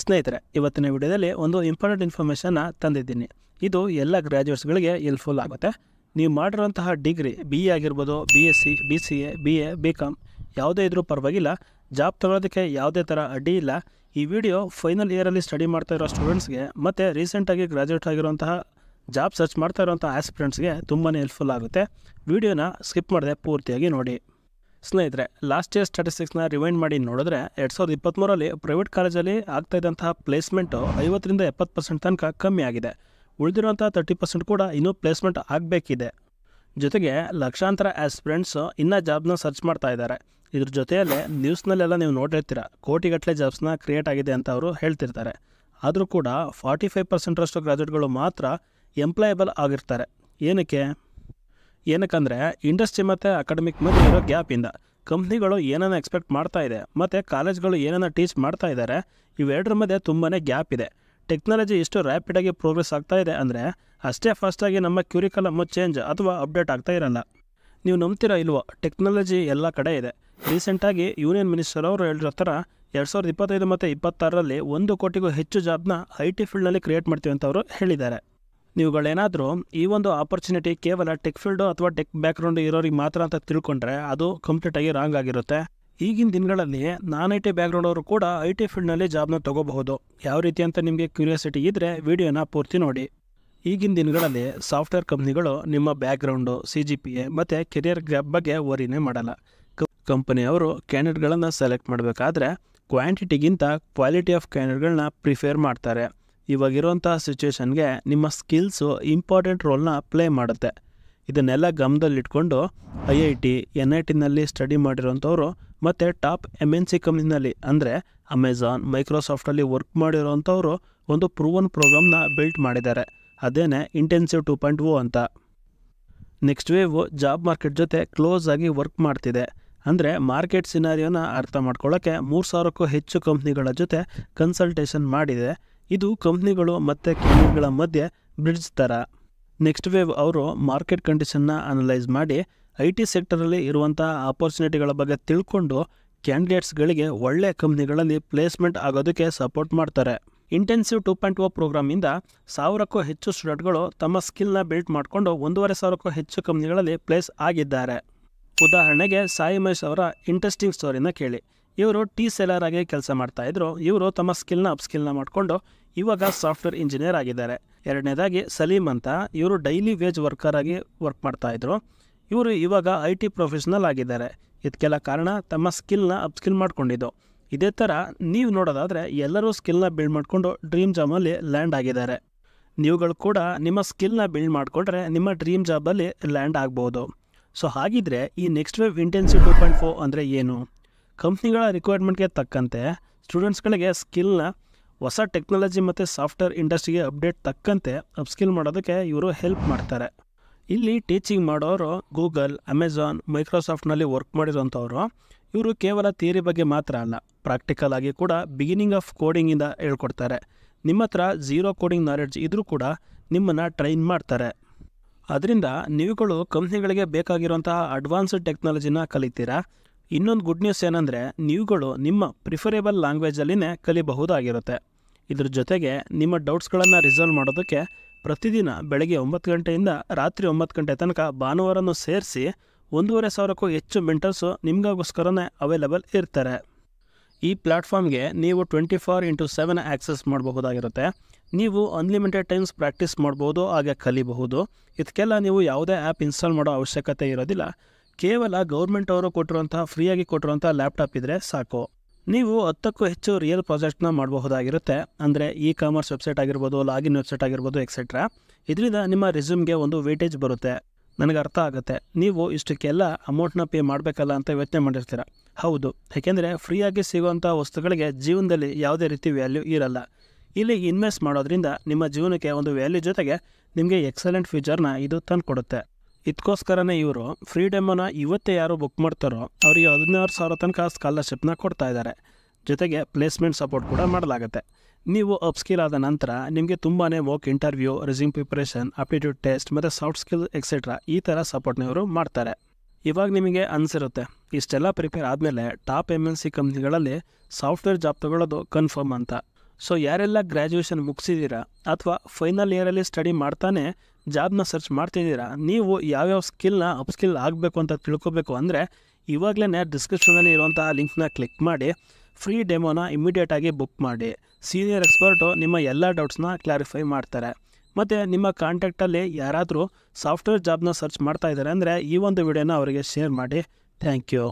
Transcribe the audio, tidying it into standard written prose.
ಸ್ನೇಹಿತರೆ, ಇವತ್ತಿನ ವಿಡಿಯೋದಲ್ಲಿ ಒಂದು ಇಂಪಾರ್ಟೆಂಟ್ ಇನ್ಫಾರ್ಮೇಷನ್ನ ತಂದಿದ್ದೀನಿ. ಇದು ಎಲ್ಲ ಗ್ರ್ಯಾಜುಯೇಟ್ಸ್ಗಳಿಗೆ ಹೆಲ್ಪ್ಫುಲ್ ಆಗುತ್ತೆ. ನೀವು ಮಾಡಿರುವಂತಹ ಡಿಗ್ರಿ BE ಆಗಿರ್ಬೋದು, BSc, BCA, BA, BCom ಯಾವುದೇ ಇದ್ರೂ ಪರವಾಗಿಲ್ಲ. ಜಾಬ್ ತಗೊಳ್ಳೋದಕ್ಕೆ ಯಾವುದೇ ಥರ ಅಡ್ಡಿ ಇಲ್ಲ. ಈ ವಿಡಿಯೋ ಫೈನಲ್ ಇಯರಲ್ಲಿ ಸ್ಟಡಿ ಮಾಡ್ತಾ ಇರೋ ಸ್ಟೂಡೆಂಟ್ಸ್ಗೆ ಮತ್ತು ರೀಸೆಂಟಾಗಿ ಗ್ರ್ಯಾಜುಯೇಟ್ ಆಗಿರುವಂತಹ ಜಾಬ್ ಸರ್ಚ್ ಮಾಡ್ತಾ ಇರೋಂಥ ಆಸ್ಪಿರೆಂಟ್ಸ್ಗೆ ತುಂಬಾ ಹೆಲ್ಪ್ಫುಲ್ ಆಗುತ್ತೆ. ವಿಡಿಯೋನ ಸ್ಕಿಪ್ ಮಾಡದೆ ಪೂರ್ತಿಯಾಗಿ ನೋಡಿ. ಸ್ನೇಹಿತರೆ, ಲಾಸ್ಟ್ ಇಯರ್ ಸ್ಟ್ಯಾಟಿಸ್ಟಿಕ್ಸ್ನ ರಿವೈಂಡ್ ಮಾಡಿ ನೋಡಿದ್ರೆ 2023ರಲ್ಲಿ ಪ್ರೈವೇಟ್ ಕಾಲೇಜಲ್ಲಿ ಆಗ್ತಾಯಿದ್ದಂತಹ ಪ್ಲೇಸ್ಮೆಂಟು 50ರಿಂದ 70% ತನಕ ಕಮ್ಮಿ ಆಗಿದೆ. ಉಳಿದಿರುವಂಥ 30% ಕೂಡ ಇನ್ನೂ ಪ್ಲೇಸ್ಮೆಂಟ್ ಆಗಬೇಕಿದೆ. ಜೊತೆಗೆ ಲಕ್ಷಾಂತರ ಆಸ್ಪಿರೆಂಟ್ಸು ಇನ್ನೂ ಜಾಬ್ನ ಸರ್ಚ್ ಮಾಡ್ತಾ ಇದ್ದಾರೆ. ಇದ್ರ ಜೊತೆಯಲ್ಲೇ ನ್ಯೂಸ್ನಲ್ಲೆಲ್ಲ ನೀವು ನೋಡಿರ್ತೀರ, ಕೋಟಿಗಟ್ಟಲೆ ಜಾಬ್ಸ್ನ ಕ್ರಿಯೇಟ್ ಆಗಿದೆ ಅಂತ ಅವರು ಹೇಳ್ತಿರ್ತಾರೆ. ಆದರೂ ಕೂಡ 45% ಗ್ರಾಜುಯೇಟ್ಗಳು ಮಾತ್ರ ಎಂಪ್ಲಾಯಬಲ್ ಆಗಿರ್ತಾರೆ. ಏನಕ್ಕಂದರೆ ಇಂಡಸ್ಟ್ರಿ ಮತ್ತು ಅಕಾಡೆಮಿಕ್ ಮಧ್ಯೆ ಇರೋ ಗ್ಯಾಪಿಂದ ಕಂಪ್ನಿಗಳು ಏನನ್ನ ಎಕ್ಸ್ಪೆಕ್ಟ್ ಮಾಡ್ತಾ ಇದೆ ಮತ್ತು ಕಾಲೇಜ್ಗಳು ಏನನ್ನ ಟೀಚ್ ಮಾಡ್ತಾ ಇದ್ದಾರೆ, ಇವೆರಡರ ಮಧ್ಯೆ ತುಂಬಾ ಗ್ಯಾಪ್ ಇದೆ. ಟೆಕ್ನಾಲಜಿ ಎಷ್ಟು ರ್ಯಾಪಿಡಾಗಿ ಪ್ರೋಗ್ರೆಸ್ ಆಗ್ತಾ ಇದೆ ಅಂದರೆ ಅಷ್ಟೇ ಫಾಸ್ಟಾಗಿ ನಮ್ಮ ಕ್ಯೂರಿಕಲಮ್ ಚೇಂಜ್ ಅಥವಾ ಅಪ್ಡೇಟ್ ಆಗ್ತಾ ಇರಲ್ಲ. ನೀವು ನಂಬ್ತೀರಾ ಇಲ್ವೋ, ಟೆಕ್ನಾಲಜಿ ಎಲ್ಲ ಕಡೆ ಇದೆ. ರೀಸೆಂಟಾಗಿ ಯೂನಿಯನ್ ಮಿನಿಸ್ಟರ್ ಅವರು ಹೇಳಿರೋ ಥರ 2025 ಮತ್ತು 2026ರಲ್ಲಿ 1 ಕೋಟಿಗೂ ಹೆಚ್ಚು ಜಾಬ್ನ IT ಫೀಲ್ಡ್ನಲ್ಲಿ ಕ್ರಿಯೇಟ್ ಮಾಡ್ತೀವಿ ಅಂತ ಅವರು ಹೇಳಿದ್ದಾರೆ. ನೀವುಗಳೇನಾದರೂ ಈ ಒಂದು ಆಪರ್ಚುನಿಟಿ ಕೇವಲ ಟೆಕ್ ಫೀಲ್ಡು ಅಥವಾ ಟೆಕ್ ಬ್ಯಾಕ್ಗ್ರೌಂಡ್ ಇರೋರಿಗೆ ಮಾತ್ರ ಅಂತ ತಿಳ್ಕೊಂಡ್ರೆ ಅದು ಕಂಪ್ಲೀಟಾಗಿ ರಾಂಗ್ ಆಗಿರುತ್ತೆ. ಈಗಿನ ದಿನಗಳಲ್ಲಿ IT ಬ್ಯಾಕ್ಗ್ರೌಂಡ್ ಅವರು ಕೂಡ IT ಫೀಲ್ಡ್ನಲ್ಲಿ ಜಾಬ್ನ ತೊಗೋಬಹುದು. ಯಾವ ರೀತಿ ಅಂತ ನಿಮಗೆ ಕ್ಯೂರಿಯಾಸಿಟಿ ಇದ್ದರೆ ವಿಡಿಯೋನ ಪೂರ್ತಿ ನೋಡಿ. ಈಗಿನ ದಿನಗಳಲ್ಲಿ ಸಾಫ್ಟ್ವೇರ್ ಕಂಪ್ನಿಗಳು ನಿಮ್ಮ ಬ್ಯಾಕ್ಗ್ರೌಂಡು, CGPA ಮತ್ತು ಕೆರಿಯರ್ ಗ್ಯಾಪ್ ಬಗ್ಗೆ ವರಿನೇ ಮಾಡಲ್ಲ. ಕಂಪನಿಯವರು ಕ್ಯಾಂಡಿಡೇಟ್ಗಳನ್ನು ಸೆಲೆಕ್ಟ್ ಮಾಡಬೇಕಾದ್ರೆ ಕ್ವಾಂಟಿಟಿಗಿಂತ ಕ್ವಾಲಿಟಿ ಆಫ್ ಕ್ಯಾಂಡಿಡೇಟ್ಗಳನ್ನ ಪ್ರಿಫೇರ್ ಮಾಡ್ತಾರೆ. ಇವಾಗಿರುವಂಥ ಸಿಚುವೇಶನ್ಗೆ ನಿಮ್ಮ ಸ್ಕಿಲ್ಸು ಇಂಪಾರ್ಟೆಂಟ್ ರೋಲ್ನ ಪ್ಲೇ ಮಾಡುತ್ತೆ. ಇದನ್ನೆಲ್ಲ ಗಮನದಲ್ಲಿಟ್ಕೊಂಡು IIT, NITನಲ್ಲಿ ಸ್ಟಡಿ ಮಾಡಿರೋಂಥವ್ರು ಮತ್ತು ಟಾಪ್ MNC ಕಂಪ್ನಿನಲ್ಲಿ ಅಂದರೆ ಅಮೆಝಾನ್, ಮೈಕ್ರೋಸಾಫ್ಟಲ್ಲಿ ವರ್ಕ್ ಮಾಡಿರೋಂಥವ್ರು ಒಂದು ಪ್ರೂವನ್ ಪ್ರೋಗ್ರಾಮ್ನ ಬಿಲ್ಟ್ ಮಾಡಿದ್ದಾರೆ. ಅದೇನೇ ಇಂಟೆನ್ಸಿವ್ 2.0 ಅಂತ. ನೆಕ್ಸ್ಟ್ ವೇವ್ ಜಾಬ್ ಮಾರ್ಕೆಟ್ ಜೊತೆ ಕ್ಲೋಸ್ ಆಗಿ ವರ್ಕ್ ಮಾಡ್ತಿದೆ. ಅಂದರೆ ಮಾರ್ಕೆಟ್ ಸಿನಾರಿಯೋನ ಅರ್ಥ ಮಾಡ್ಕೊಳ್ಳೋಕ್ಕೆ 3000ಕ್ಕೂ ಹೆಚ್ಚು ಕಂಪ್ನಿಗಳ ಜೊತೆ ಕನ್ಸಲ್ಟೇಷನ್ ಮಾಡಿದೆ. ಇದು ಕಂಪ್ನಿಗಳು ಮತ್ತು ಕ್ಯಾಂಡಿಡೇಟ್ಗಳ ಮಧ್ಯೆ ಬ್ರಿಡ್ಜ್ ಥರ. ನೆಕ್ಸ್ಟ್ ವೇವ್ ಅವರು ಮಾರ್ಕೆಟ್ ಕಂಡೀಷನ್ನ ಅನಲೈಸ್ ಮಾಡಿ IT ಸೆಕ್ಟರಲ್ಲಿ ಇರುವಂಥ ಆಪರ್ಚುನಿಟಿಗಳ ಬಗ್ಗೆ ತಿಳ್ಕೊಂಡು ಕ್ಯಾಂಡಿಡೇಟ್ಸ್ಗಳಿಗೆ ಒಳ್ಳೆಯ ಕಂಪ್ನಿಗಳಲ್ಲಿ ಪ್ಲೇಸ್ಮೆಂಟ್ ಆಗೋದಕ್ಕೆ ಸಪೋರ್ಟ್ ಮಾಡ್ತಾರೆ. ಇಂಟೆನ್ಸಿವ್ 2.0 ಪ್ರೋಗ್ರಾಮಿಂದ 1000ಕ್ಕೂ ಹೆಚ್ಚು ಸ್ಟೂಡೆಂಟ್ಗಳು ತಮ್ಮ ಸ್ಕಿಲ್ನ ಬಿಲ್ಟ್ ಮಾಡಿಕೊಂಡು 1500ಕ್ಕೂ ಹೆಚ್ಚು ಕಂಪ್ನಿಗಳಲ್ಲಿ ಪ್ಲೇಸ್ ಆಗಿದ್ದಾರೆ. ಉದಾಹರಣೆಗೆ ಸಾಯಿ ಮಹೇಶ್ ಅವರ ಇಂಟ್ರೆಸ್ಟಿಂಗ್ ಸ್ಟೋರಿನ ಕೇಳಿ. ಇವರು ಸೆಲ್ಲರ್ ಆಗಿ ಕೆಲಸ ಮಾಡ್ತಾಯಿದ್ರು. ಇವರು ತಮ್ಮ ಸ್ಕಿಲ್ನ ಅಪ್ಸ್ಕಿಲ್ನ ಮಾಡಿಕೊಂಡು ಇವಾಗ ಸಾಫ್ಟ್ವೇರ್ ಇಂಜಿನಿಯರ್ ಆಗಿದ್ದಾರೆ. ಎರಡನೇದಾಗಿ ಸಲೀಮ್ ಅಂತ, ಇವರು ಡೈಲಿ ವೇಜ್ ವರ್ಕರ್ ಆಗಿ ವರ್ಕ್ ಮಾಡ್ತಾಯಿದ್ರು. ಇವರು ಇವಾಗ IT ಪ್ರೊಫೆಷನಲ್ ಆಗಿದ್ದಾರೆ. ಇದಕ್ಕೆಲ್ಲ ಕಾರಣ ತಮ್ಮ ಸ್ಕಿಲ್ನ ಅಪ್ಸ್ಕಿಲ್ ಮಾಡ್ಕೊಂಡಿದ್ದು. ಇದೇ ಥರ ನೀವು ನೋಡೋದಾದರೆ ಎಲ್ಲರೂ ಸ್ಕಿಲ್ನ ಬಿಲ್ಡ್ ಮಾಡಿಕೊಂಡು ಡ್ರೀಮ್ ಜಾಬಲ್ಲಿ ಲ್ಯಾಂಡ್ ಆಗಿದ್ದಾರೆ. ನೀವುಗಳು ಕೂಡ ನಿಮ್ಮ ಸ್ಕಿಲ್ನ ಬಿಲ್ಡ್ ಮಾಡಿಕೊಂಡ್ರೆ ನಿಮ್ಮ ಡ್ರೀಮ್ ಜಾಬಲ್ಲಿ ಲ್ಯಾಂಡ್ ಆಗ್ಬೋದು. ಸೊ ಹಾಗಿದ್ರೆ ಈ ನೆಕ್ಸ್ಟ್ ವೇವ್ ಇಂಟೆನ್ಸಿವ್ 2.0 ಅಂದರೆ ಏನು? ಕಂಪ್ನಿಗಳ ರಿಕ್ವೈರ್ಮೆಂಟ್ಗೆ ತಕ್ಕಂತೆ ಸ್ಟೂಡೆಂಟ್ಸ್ಗಳಿಗೆ ಸ್ಕಿಲ್ನ ಹೊಸ ಟೆಕ್ನಾಲಜಿ ಮತ್ತು ಸಾಫ್ಟ್ವೇರ್ ಇಂಡಸ್ಟ್ರಿಗೆ ಅಪ್ಡೇಟ್ ತಕ್ಕಂತೆ ಅಪ್ಸ್ಕಿಲ್ ಮಾಡೋದಕ್ಕೆ ಇವರು ಹೆಲ್ಪ್ ಮಾಡ್ತಾರೆ. ಇಲ್ಲಿ ಟೀಚಿಂಗ್ ಮಾಡೋರು ಗೂಗಲ್, ಅಮೆಝಾನ್, ಮೈಕ್ರೋಸಾಫ್ಟ್ನಲ್ಲಿ ವರ್ಕ್ ಮಾಡಿರೋಂಥವ್ರು. ಇವರು ಕೇವಲ ಥಿಯರಿ ಬಗ್ಗೆ ಮಾತ್ರ ಅಲ್ಲ, ಪ್ರಾಕ್ಟಿಕಲ್ ಆಗಿ ಕೂಡ ಬಿಗಿನಿಂಗ್ ಆಫ್ ಕೋಡಿಂಗಿಂದ ಹೇಳ್ಕೊಡ್ತಾರೆ. ನಿಮ್ಮ ಹತ್ರ ಝೀರೋ ಕೋಡಿಂಗ್ ನಾಲೆಡ್ಜ್ ಇದ್ರೂ ಕೂಡ ನಿಮ್ಮನ್ನು ಟ್ರೈನ್ ಮಾಡ್ತಾರೆ. ಅದರಿಂದ ನೀವುಗಳು ಕಂಪ್ನಿಗಳಿಗೆ ಬೇಕಾಗಿರುವಂತಹ ಅಡ್ವಾನ್ಸ್ಡ್ ಟೆಕ್ನಾಲಜಿನ ಕಲಿತೀರಾ. ಇನ್ನೊಂದು ಗುಡ್ ನ್ಯೂಸ್ ಏನಂದರೆ ನೀವುಗಳು ನಿಮ್ಮ ಪ್ರಿಫರೇಬಲ್ ಲ್ಯಾಂಗ್ವೇಜಲ್ಲಿನೇ ಕಲಿಬಹುದಾಗಿರುತ್ತೆ. ಇದ್ರ ಜೊತೆಗೆ ನಿಮ್ಮ ಡೌಟ್ಸ್ಗಳನ್ನು ರಿಸಾಲ್ವ್ ಮಾಡೋದಕ್ಕೆ ಪ್ರತಿದಿನ ಬೆಳಗ್ಗೆ 9 ಗಂಟೆಯಿಂದ ರಾತ್ರಿ 9 ಗಂಟೆ ತನಕ ಭಾನುವಾರನೂ ಸೇರಿಸಿ 1500ಕ್ಕೂ ಹೆಚ್ಚು ಮೆಂಟರ್ಸು ನಿಮಗೋಸ್ಕರನೇ ಅವೈಲೇಬಲ್ ಇರ್ತಾರೆ. ಈ ಪ್ಲ್ಯಾಟ್ಫಾರ್ಮ್ಗೆ ನೀವು 24/7 ಆ್ಯಕ್ಸಸ್ ಮಾಡಬಹುದಾಗಿರುತ್ತೆ. ನೀವು ಅನ್ಲಿಮಿಟೆಡ್ ಟೈಮ್ಸ್ ಪ್ರಾಕ್ಟೀಸ್ ಮಾಡ್ಬೋದು, ಹಾಗೆ ಕಲಿಬಹುದು. ಇದಕ್ಕೆಲ್ಲ ನೀವು ಯಾವುದೇ ಆ್ಯಪ್ ಇನ್ಸ್ಟಾಲ್ ಮಾಡೋ ಅವಶ್ಯಕತೆ ಇರೋದಿಲ್ಲ. ಕೇವಲ ಗೌರ್ಮೆಂಟ್ ಅವರು ಕೊಟ್ಟಿರುವಂತಹ ಫ್ರೀಯಾಗಿ ಕೊಟ್ಟಿರುವಂಥ ಲ್ಯಾಪ್ಟಾಪ್ ಇದ್ದರೆ ಸಾಕು. ನೀವು 10ಕ್ಕೂ ಹೆಚ್ಚು ರಿಯಲ್ ಪ್ರಾಜೆಕ್ಟ್ನ ಮಾಡಬಹುದಾಗಿರುತ್ತೆ. ಅಂದರೆ ಕಾಮರ್ಸ್ ವೆಬ್ಸೈಟ್ ಆಗಿರ್ಬೋದು, ಲಾಗಿನ್ ವೆಬ್ಸೈಟ್ ಆಗಿರ್ಬೋದು, ಎಕ್ಸೆಟ್ರಾ. ಇದರಿಂದ ನಿಮ್ಮ ರೆಸ್ಯೂಮ್ಗೆ ಒಂದು ವೇಟೇಜ್ ಬರುತ್ತೆ. ನನಗೆ ಅರ್ಥ ಆಗುತ್ತೆ, ನೀವು ಇಷ್ಟಕ್ಕೆಲ್ಲ ಅಮೌಂಟ್ನ ಪೇ ಮಾಡಬೇಕಲ್ಲ ಅಂತ ಯೋಚನೆ ಮಾಡಿರ್ತೀರ. ಹೌದು, ಯಾಕೆಂದರೆ ಫ್ರೀಯಾಗಿ ಸಿಗುವಂಥ ವಸ್ತುಗಳಿಗೆ ಜೀವನದಲ್ಲಿ ಯಾವುದೇ ರೀತಿ ವ್ಯಾಲ್ಯೂ ಇರಲ್ಲ. ಇಲ್ಲಿ ಇನ್ವೆಸ್ಟ್ ಮಾಡೋದ್ರಿಂದ ನಿಮ್ಮ ಜೀವನಕ್ಕೆ ಒಂದು ವ್ಯಾಲ್ಯೂ ಜೊತೆಗೆ ನಿಮಗೆ ಎಕ್ಸಲೆಂಟ್ ಫ್ಯೂಚರ್ನ ಇದು ತಂದುಕೊಡುತ್ತೆ. ಇದಕ್ಕೋಸ್ಕರನೇ ಇವರು ಫ್ರೀ ಡೆಮೋನ ಇವತ್ತೇ ಯಾರು ಬುಕ್ ಮಾಡ್ತಾರೋ ಅವರಿಗೆ 16,000 ತನಕ ಸ್ಕಾಲರ್ಶಿಪ್ನ ಕೊಡ್ತಾ ಇದ್ದಾರೆ. ಜೊತೆಗೆ ಪ್ಲೇಸ್ಮೆಂಟ್ ಸಪೋರ್ಟ್ ಕೂಡ ಮಾಡಲಾಗುತ್ತೆ. ನೀವು ಅಪ್ಸ್ಕಿಲ್ ಆದ ನಂತರ ನಿಮಗೆ ತುಂಬಾ walk interview, resume preparation, aptitude test ಮತ್ತು ಸಾಫ್ಟ್ ಸ್ಕಿಲ್ ಎಕ್ಸೆಟ್ರಾ ಈ ಥರ ಸಪೋರ್ಟ್ನ ಇವರು ಮಾಡ್ತಾರೆ. ಇವಾಗ ನಿಮಗೆ ಅನಿಸಿರುತ್ತೆ ಇಷ್ಟೆಲ್ಲ ಪ್ರಿಪೇರ್ ಆದಮೇಲೆ ಟಾಪ್ MNC ಕಂಪ್ನಿಗಳಲ್ಲಿ ಸಾಫ್ಟ್ವೇರ್ ಜಾಬ್ ತೊಗೊಳ್ಳೋದು ಕನ್ಫರ್ಮ್ ಅಂತ. ಸೊ ಯಾರೆಲ್ಲ ಗ್ರ್ಯಾಜುಯೇಷನ್ ಮುಗಿಸಿದ್ದೀರಾ ಅಥವಾ ಫೈನಲ್ ಇಯರಲ್ಲಿ ಸ್ಟಡಿ ಮಾಡ್ತಾನೆ ಜಾಬ್ನ ಸರ್ಚ್ ಮಾಡ್ತಿದ್ದೀರಾ, ನೀವು ಯಾವ್ಯಾವ ಸ್ಕಿಲ್ನ ಅಪ್ಸ್ಕಿಲ್ ಆಗಬೇಕು ಅಂತ ತಿಳ್ಕೊಬೇಕು ಅಂದರೆ ಇವಾಗಲೇ ಡಿಸ್ಕ್ರಿಪ್ಷನಲ್ಲಿ ಇರುವಂತಹ ಲಿಂಕ್ನ ಕ್ಲಿಕ್ ಮಾಡಿ ಫ್ರೀ ಡೆಮೋನ ಇಮಿಡಿಯೇಟಾಗಿ ಬುಕ್ ಮಾಡಿ. ಸೀನಿಯರ್ ಎಕ್ಸ್ಪರ್ಟು ನಿಮ್ಮ ಎಲ್ಲ ಡೌಟ್ಸ್ನ ಕ್ಲಾರಿಫೈ ಮಾಡ್ತಾರೆ. ಮತ್ತು ನಿಮ್ಮ ಕಾಂಟ್ಯಾಕ್ಟಲ್ಲಿ ಯಾರಾದರೂ ಸಾಫ್ಟ್ವೇರ್ ಜಾಬ್ನ ಸರ್ಚ್ ಮಾಡ್ತಾ ಇದ್ದಾರೆ ಅಂದರೆ ಈ ಒಂದು ವಿಡಿಯೋನ ಅವರಿಗೆ ಶೇರ್ ಮಾಡಿ. Thank you.